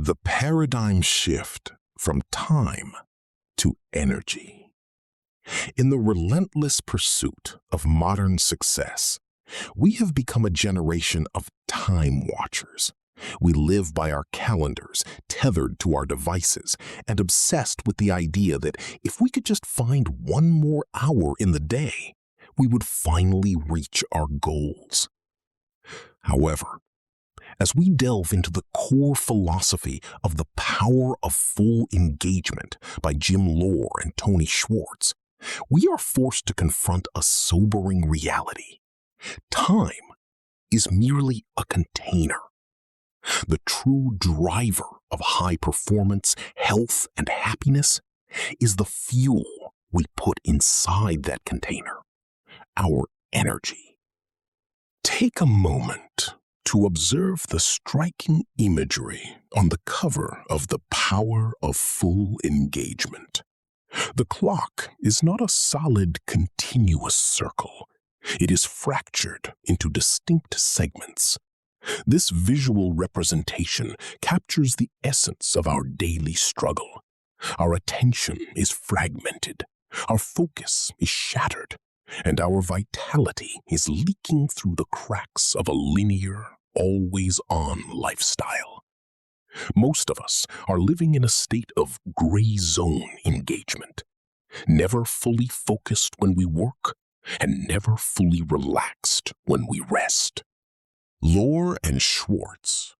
The paradigm shift from time to energy. In the relentless pursuit of modern success, we have become a generation of time watchers. We live by our calendars, tethered to our devices, and obsessed with the idea that if we could just find one more hour in the day, we would finally reach our goals. However, as we delve into the core philosophy of the power of full engagement by Jim Loehr and Tony Schwartz, we are forced to confront a sobering reality. Time is merely a container. The true driver of high performance, health, and happiness is the fuel we put inside that container, our energy. Take a moment to observe the striking imagery on the cover of The Power of Full Engagement. The clock is not a solid, continuous circle. It is fractured into distinct segments. This visual representation captures the essence of our daily struggle. Our attention is fragmented, our focus is shattered, and our vitality is leaking through the cracks of a linear, always-on lifestyle. Most of us are living in a state of gray zone engagement, never fully focused when we work and never fully relaxed when we rest. Loehr and Schwartz,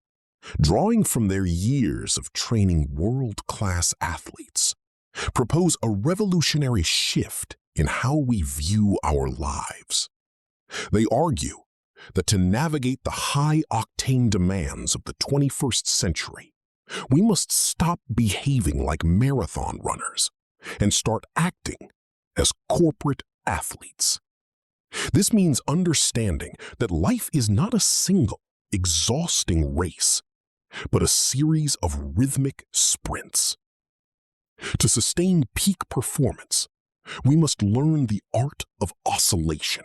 drawing from their years of training world-class athletes, propose a revolutionary shift in how we view our lives. They argue that to navigate the high-octane demands of the 21st century, we must stop behaving like marathon runners and start acting as corporate athletes. This means understanding that life is not a single, exhausting race, but a series of rhythmic sprints. To sustain peak performance, we must learn the art of oscillation,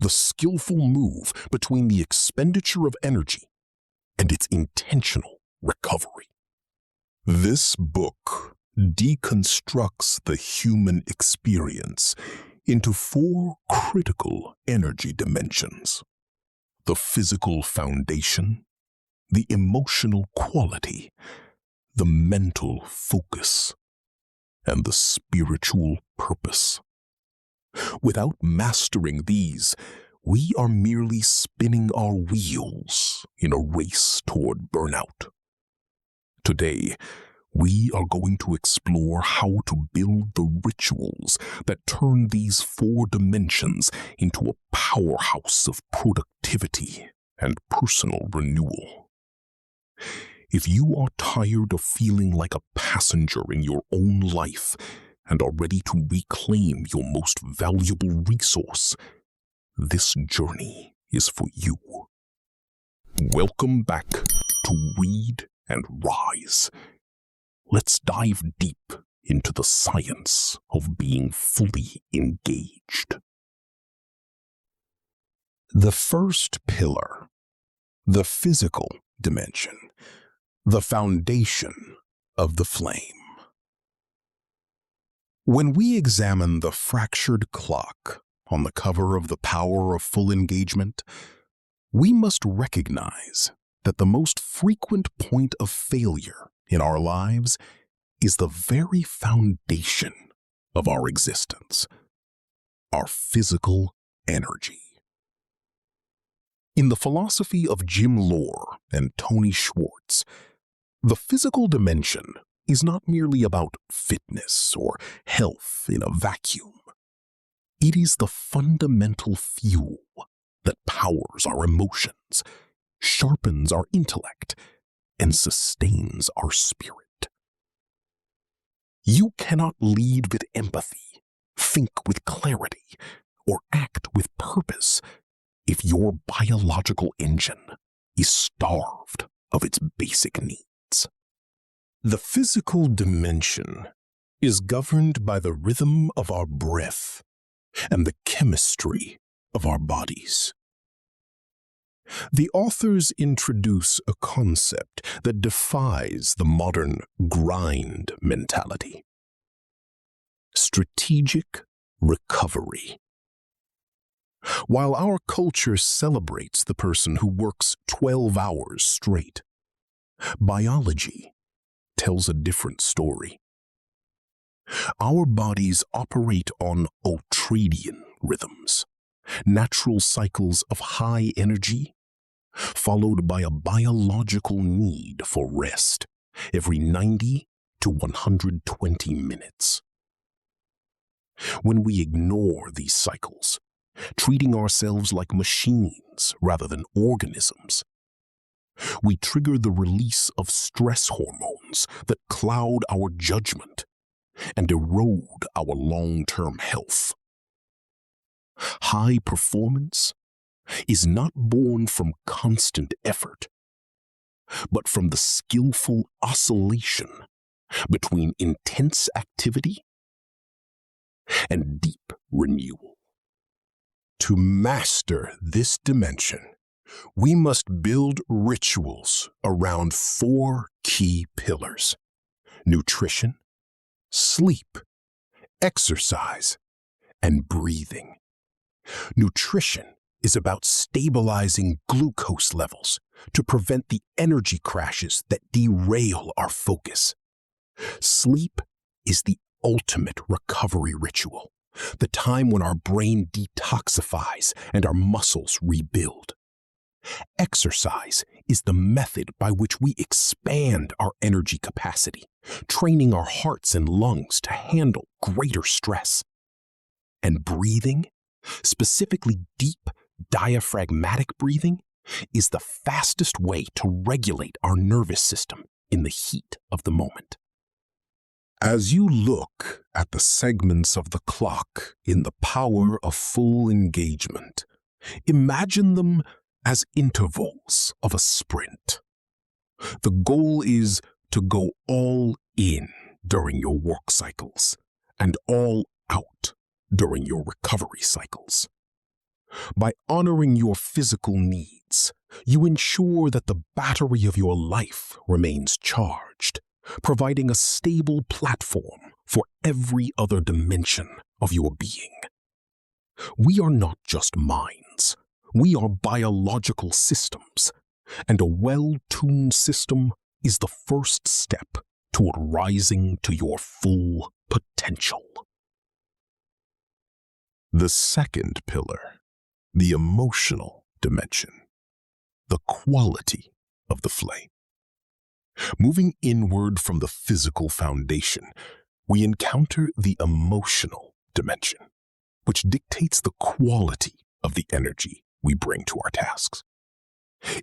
the skillful move between the expenditure of energy and its intentional recovery. This book deconstructs the human experience into 4 critical energy dimensions: the physical foundation, the emotional quality, the mental focus, and the spiritual purpose. Without mastering these, we are merely spinning our wheels in a race toward burnout. Today, we are going to explore how to build the rituals that turn these 4 dimensions into a powerhouse of productivity and personal renewal. If you are tired of feeling like a passenger in your own life and are ready to reclaim your most valuable resource, this journey is for you. Welcome back to Read and Rise. Let's dive deep into the science of being fully engaged. The first pillar, the physical dimension, the foundation of the flame. When we examine the fractured clock on the cover of The Power of Full Engagement, we must recognize that the most frequent point of failure in our lives is the very foundation of our existence, our physical energy. In the philosophy of Jim Loehr and Tony Schwartz, the physical dimension is not merely about fitness or health in a vacuum. It is the fundamental fuel that powers our emotions, sharpens our intellect, and sustains our spirit. You cannot lead with empathy, think with clarity, or act with purpose if your biological engine is starved of its basic needs. The physical dimension is governed by the rhythm of our breath and the chemistry of our bodies. The authors introduce a concept that defies the modern grind mentality: strategic recovery. While our culture celebrates the person who works 12 hours straight, biology tells a different story. Our bodies operate on ultradian rhythms, natural cycles of high energy, followed by a biological need for rest every 90 to 120 minutes. When we ignore these cycles, treating ourselves like machines rather than organisms, we trigger the release of stress hormones that cloud our judgment and erode our long-term health. High performance is not born from constant effort, but from the skillful oscillation between intense activity and deep renewal. To master this dimension, we must build rituals around 4 key pillars: nutrition, sleep, exercise, and breathing. Nutrition is about stabilizing glucose levels to prevent the energy crashes that derail our focus. Sleep is the ultimate recovery ritual, the time when our brain detoxifies and our muscles rebuild. Exercise is the method by which we expand our energy capacity, training our hearts and lungs to handle greater stress. And breathing, specifically deep diaphragmatic breathing, is the fastest way to regulate our nervous system in the heat of the moment. As you look at the segments of the clock in the power of full engagement, imagine them as intervals of a sprint. The goal is to go all in during your work cycles and all out during your recovery cycles. By honoring your physical needs, you ensure that the battery of your life remains charged, providing a stable platform for every other dimension of your being. We are not just minds. We are biological systems, and a well-tuned system is the first step toward rising to your full potential. The second pillar, the emotional dimension, the quality of the flame. Moving inward from the physical foundation, we encounter the emotional dimension, which dictates the quality of the energy we bring to our tasks.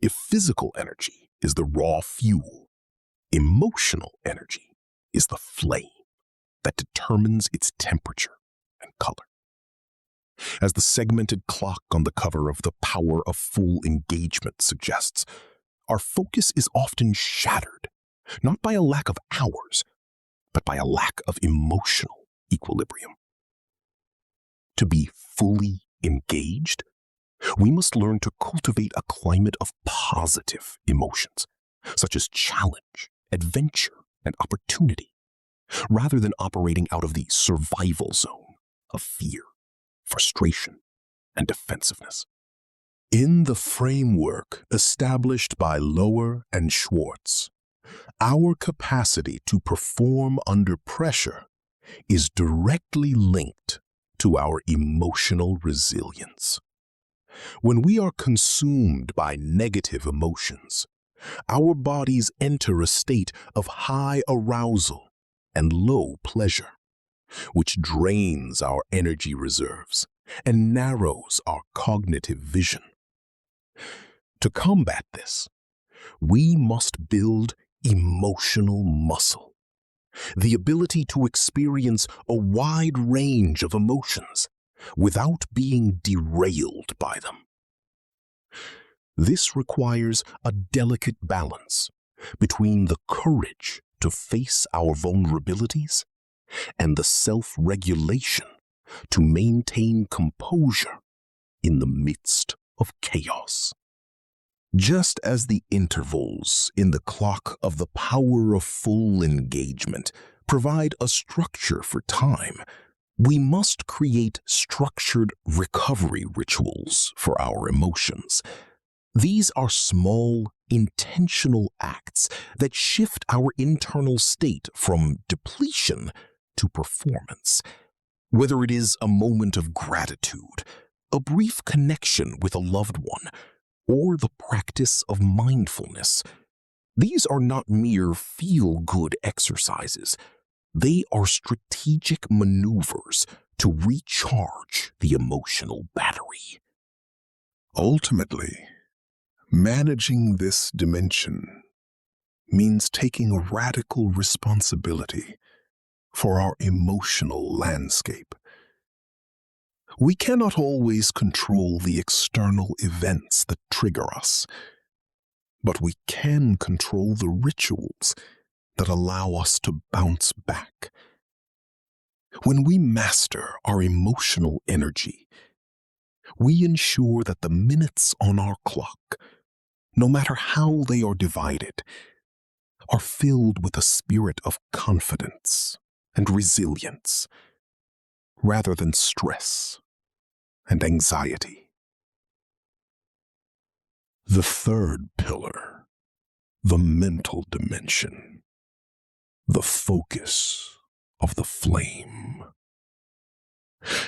If physical energy is the raw fuel, emotional energy is the flame that determines its temperature and color. As the segmented clock on the cover of The Power of Full Engagement suggests, our focus is often shattered, not by a lack of hours, but by a lack of emotional equilibrium. To be fully engaged, we must learn to cultivate a climate of positive emotions, such as challenge, adventure, and opportunity, rather than operating out of the survival zone of fear, frustration, and defensiveness. In the framework established by Loehr and Schwartz, our capacity to perform under pressure is directly linked to our emotional resilience. When we are consumed by negative emotions, our bodies enter a state of high arousal and low pleasure, which drains our energy reserves and narrows our cognitive vision. To combat this, we must build emotional muscle, the ability to experience a wide range of emotions without being derailed by them. This requires a delicate balance between the courage to face our vulnerabilities and the self-regulation to maintain composure in the midst of chaos. Just as the intervals in the clock of the power of full engagement provide a structure for time, we must create structured recovery rituals for our emotions. These are small, intentional acts that shift our internal state from depletion to performance. Whether it is a moment of gratitude, a brief connection with a loved one, or the practice of mindfulness, these are not mere feel-good exercises. They are strategic maneuvers to recharge the emotional battery. Ultimately, managing this dimension means taking radical responsibility for our emotional landscape. We cannot always control the external events that trigger us, but we can control the rituals that allow us to bounce back. When we master our emotional energy, we ensure that the minutes on our clock, no matter how they are divided, are filled with a spirit of confidence and resilience, rather than stress and anxiety. The third pillar, the mental dimension, the focus of the flame.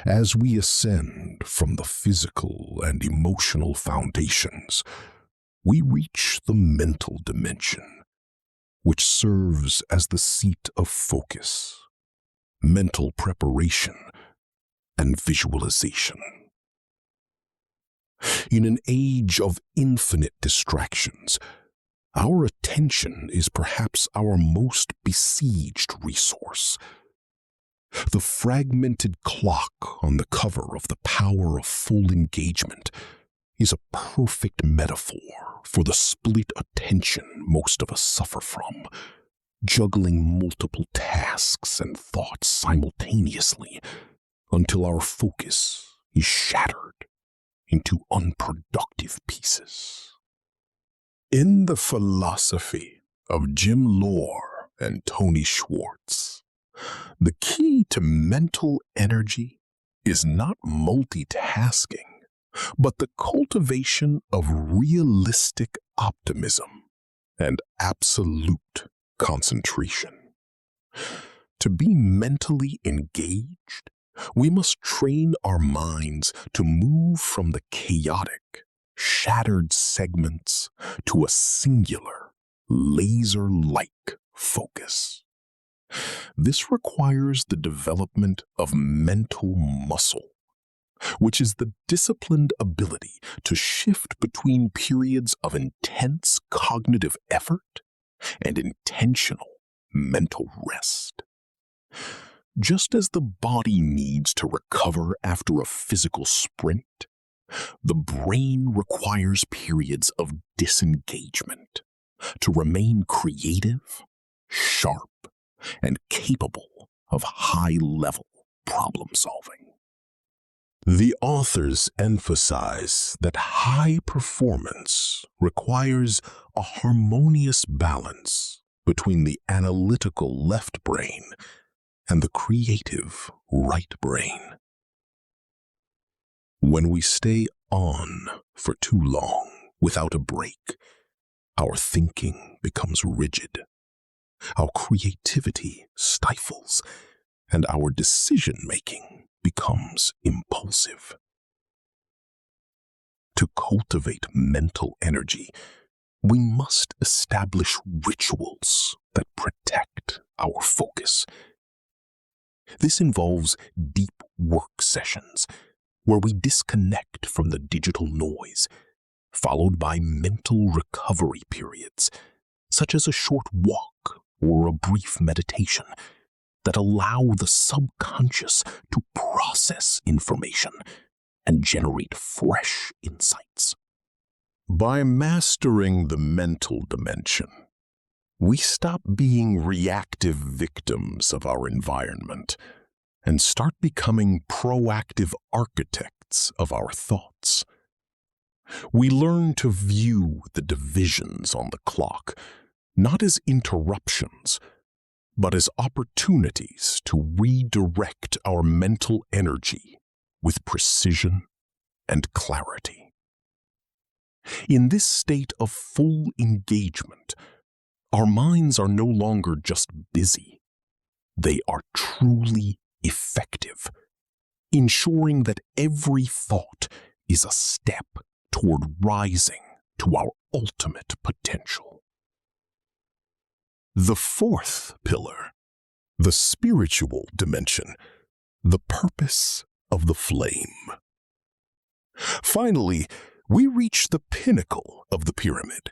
As we ascend from the physical and emotional foundations, we reach the mental dimension, which serves as the seat of focus, mental preparation, and visualization. In an age of infinite distractions, our attention is perhaps our most besieged resource. The fragmented clock on the cover of The Power of Full Engagement is a perfect metaphor for the split attention most of us suffer from, juggling multiple tasks and thoughts simultaneously until our focus is shattered into unproductive pieces. In the philosophy of Jim Loehr and Tony Schwartz, the key to mental energy is not multitasking, but the cultivation of realistic optimism and absolute concentration. To be mentally engaged, we must train our minds to move from the chaotic, shattered segments to a singular, laser-like focus. This requires the development of mental muscle, which is the disciplined ability to shift between periods of intense cognitive effort and intentional mental rest. Just as the body needs to recover after a physical sprint, the brain requires periods of disengagement to remain creative, sharp, and capable of high-level problem-solving. The authors emphasize that high performance requires a harmonious balance between the analytical left brain and the creative right brain. When we stay on for too long without a break, our thinking becomes rigid, our creativity stifles, and our decision-making becomes impulsive. To cultivate mental energy, we must establish rituals that protect our focus. This involves deep work sessions where we disconnect from the digital noise, followed by mental recovery periods, such as a short walk or a brief meditation, that allow the subconscious to process information and generate fresh insights. By mastering the mental dimension, we stop being reactive victims of our environment and start becoming proactive architects of our thoughts. We learn to view the divisions on the clock not as interruptions, but as opportunities to redirect our mental energy with precision and clarity. In this state of full engagement, our minds are no longer just busy. They are truly effective, ensuring that every thought is a step toward rising to our ultimate potential. The fourth pillar, the spiritual dimension, the purpose of the flame. Finally, we reach the pinnacle of the pyramid,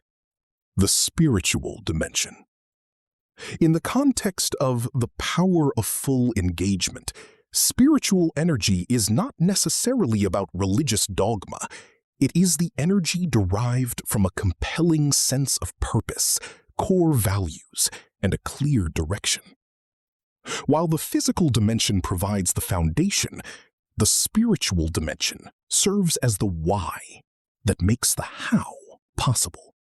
the spiritual dimension. In the context of the power of full engagement, spiritual energy is not necessarily about religious dogma. It is the energy derived from a compelling sense of purpose, core values, and a clear direction. While the physical dimension provides the foundation, the spiritual dimension serves as the why that makes the how possible.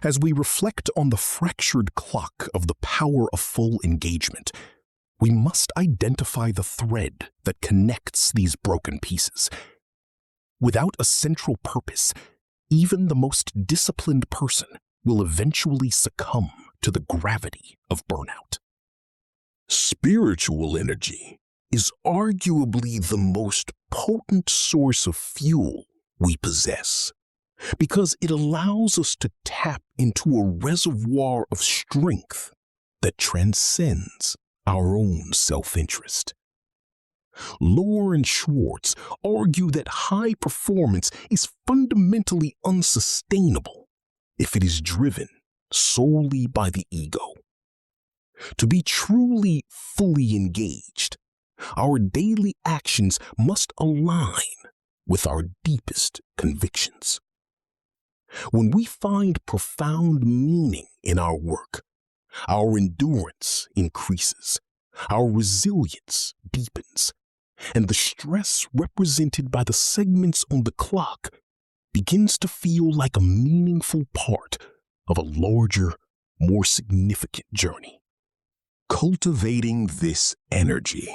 As we reflect on the fractured clock of the power of full engagement, we must identify the thread that connects these broken pieces. Without a central purpose, even the most disciplined person will eventually succumb to the gravity of burnout. Spiritual energy is arguably the most potent source of fuel we possess, because it allows us to tap into a reservoir of strength that transcends our own self-interest. Loehr and Schwartz argue that high performance is fundamentally unsustainable if it is driven solely by the ego. To be truly fully engaged, our daily actions must align with our deepest convictions. When we find profound meaning in our work, our endurance increases, our resilience deepens, and the stress represented by the segments on the clock begins to feel like a meaningful part of a larger, more significant journey. Cultivating this energy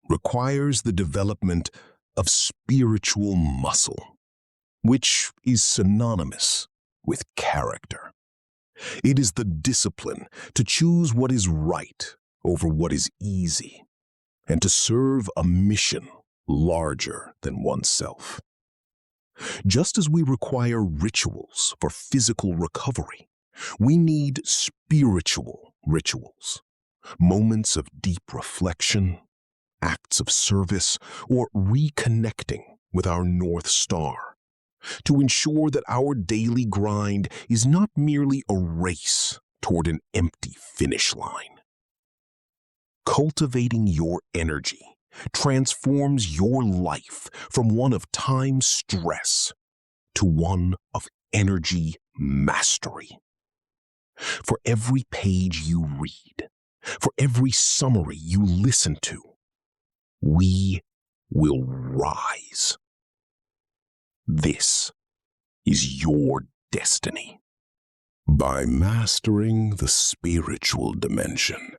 requires the development of spiritual muscle, which is synonymous with character. It is the discipline to choose what is right over what is easy, and to serve a mission larger than oneself. Just as we require rituals for physical recovery, we need spiritual rituals, moments of deep reflection, acts of service, or reconnecting with our North Star, to ensure that our daily grind is not merely a race toward an empty finish line. Cultivating your energy transforms your life from one of time stress to one of energy mastery. For every page you read, for every summary you listen to, we will rise. This is your destiny. By mastering the spiritual dimension,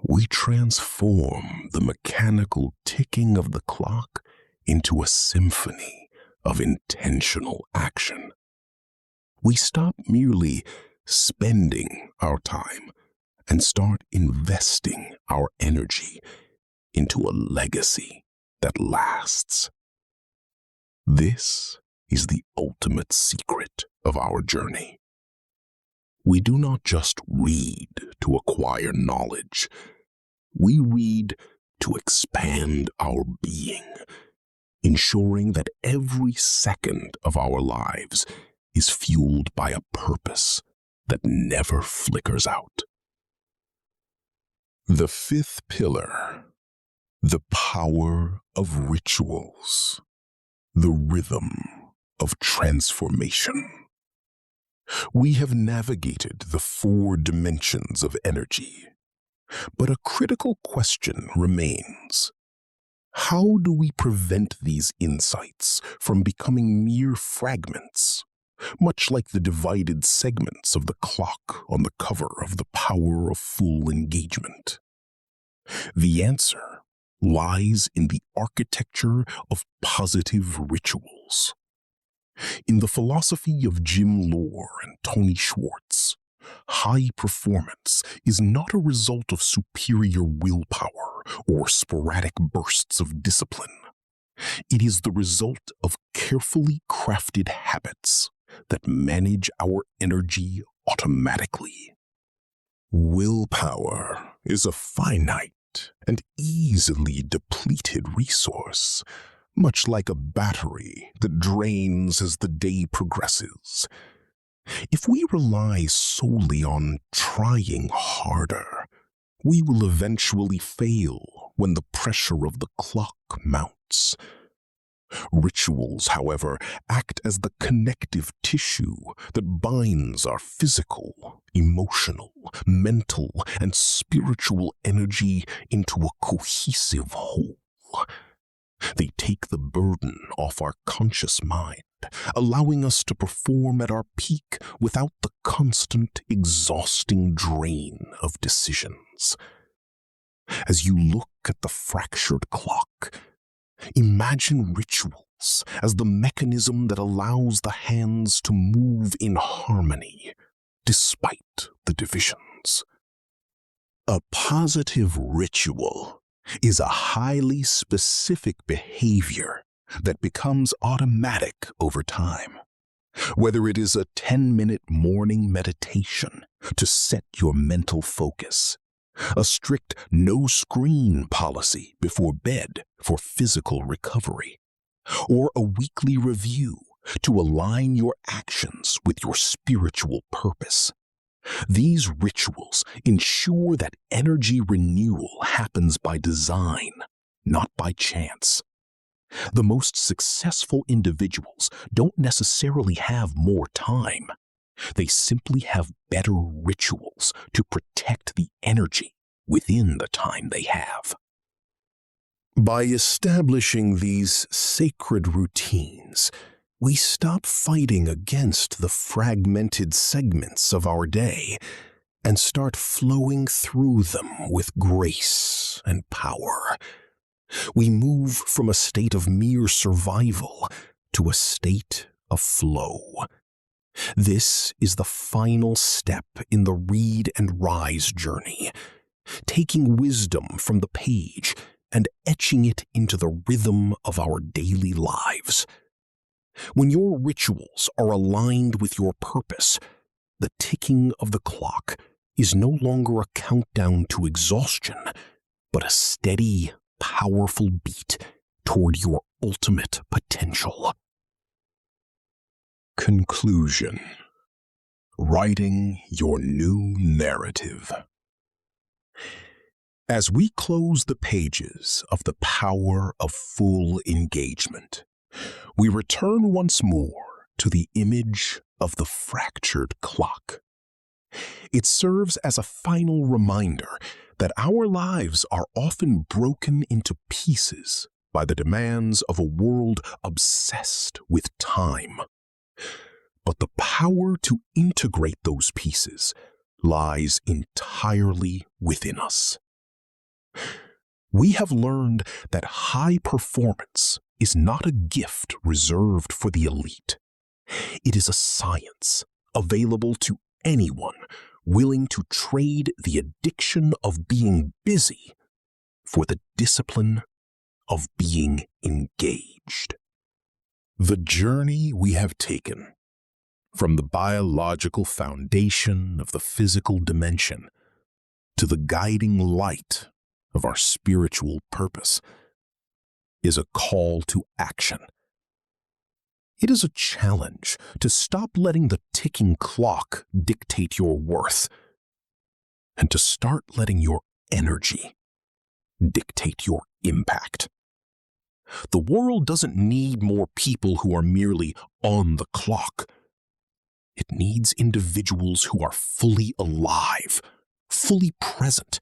we transform the mechanical ticking of the clock into a symphony of intentional action. We stop merely spending our time and start investing our energy into a legacy that lasts. This is the ultimate secret of our journey. We do not just read to acquire knowledge. We read to expand our being, ensuring that every second of our lives is fueled by a purpose that never flickers out. The fifth pillar, the power of rituals, the rhythm of transformation. We have navigated the 4 dimensions of energy, but a critical question remains. how do we prevent these insights from becoming mere fragments, much like the divided segments of the clock on the cover of The Power of Full Engagement? The answer lies in the architecture of positive rituals. In the philosophy of Jim Loehr and Tony Schwartz, high performance is not a result of superior willpower or sporadic bursts of discipline. It is the result of carefully crafted habits that manage our energy automatically. Willpower is a finite and easily depleted resource, much like a battery that drains as the day progresses. If we rely solely on trying harder, we will eventually fail when the pressure of the clock mounts. Rituals, however, act as the connective tissue that binds our physical, emotional, mental, and spiritual energy into a cohesive whole. They take the burden off our conscious mind, allowing us to perform at our peak without the constant, exhausting drain of decisions. As you look at the fractured clock, imagine rituals as the mechanism that allows the hands to move in harmony, despite the divisions. A positive ritual is a highly specific behavior that becomes automatic over time. Whether it is a 10-minute morning meditation to set your mental focus, a strict no-screen policy before bed for physical recovery, or a weekly review to align your actions with your spiritual purpose. These rituals ensure that energy renewal happens by design, not by chance. The most successful individuals don't necessarily have more time. They simply have better rituals to protect the energy within the time they have. By establishing these sacred routines, we stop fighting against the fragmented segments of our day and start flowing through them with grace and power. We move from a state of mere survival to a state of flow. This is the final step in the read and rise journey, taking wisdom from the page and etching it into the rhythm of our daily lives. When your rituals are aligned with your purpose, the ticking of the clock is no longer a countdown to exhaustion, but a steady, powerful beat toward your ultimate potential. Conclusion. Writing your new narrative. As we close the pages of The Power of Full Engagement, we return once more to the image of the fractured clock. It serves as a final reminder that our lives are often broken into pieces by the demands of a world obsessed with time. But the power to integrate those pieces lies entirely within us. We have learned that high performance is not a gift reserved for the elite. It is a science available to anyone willing to trade the addiction of being busy for the discipline of being engaged. The journey we have taken from the biological foundation of the physical dimension to the guiding light of our spiritual purpose is a call to action. It is a challenge to stop letting the ticking clock dictate your worth and to start letting your energy dictate your impact. The world doesn't need more people who are merely on the clock. It needs individuals who are fully alive, fully present,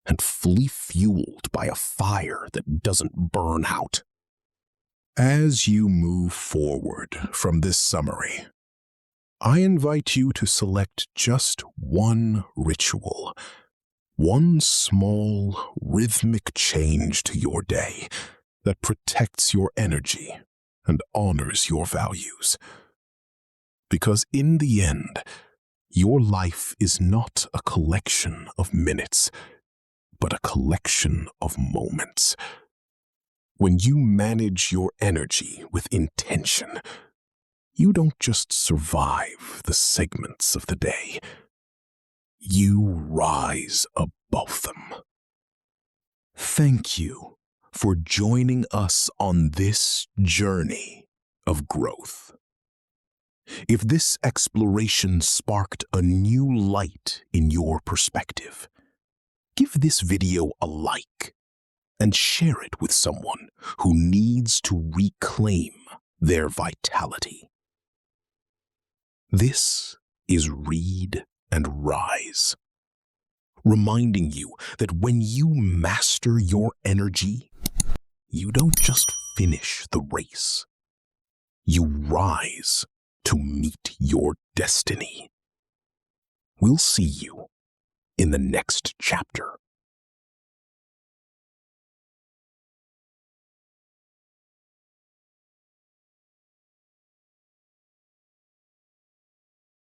and fully fueled by a fire that doesn't burn out. As you move forward from this summary, I invite you to select just one ritual, one small rhythmic change to your day that protects your energy and honors your values. Because in the end, your life is not a collection of minutes, but a collection of moments. When you manage your energy with intention, you don't just survive the segments of the day. You rise above them. Thank you for joining us on this journey of growth. If this exploration sparked a new light in your perspective, give this video a like and share it with someone who needs to reclaim their vitality. This is Read and Rise, reminding you that when you master your energy, you don't just finish the race. You rise to meet your destiny. We'll see you in the next chapter.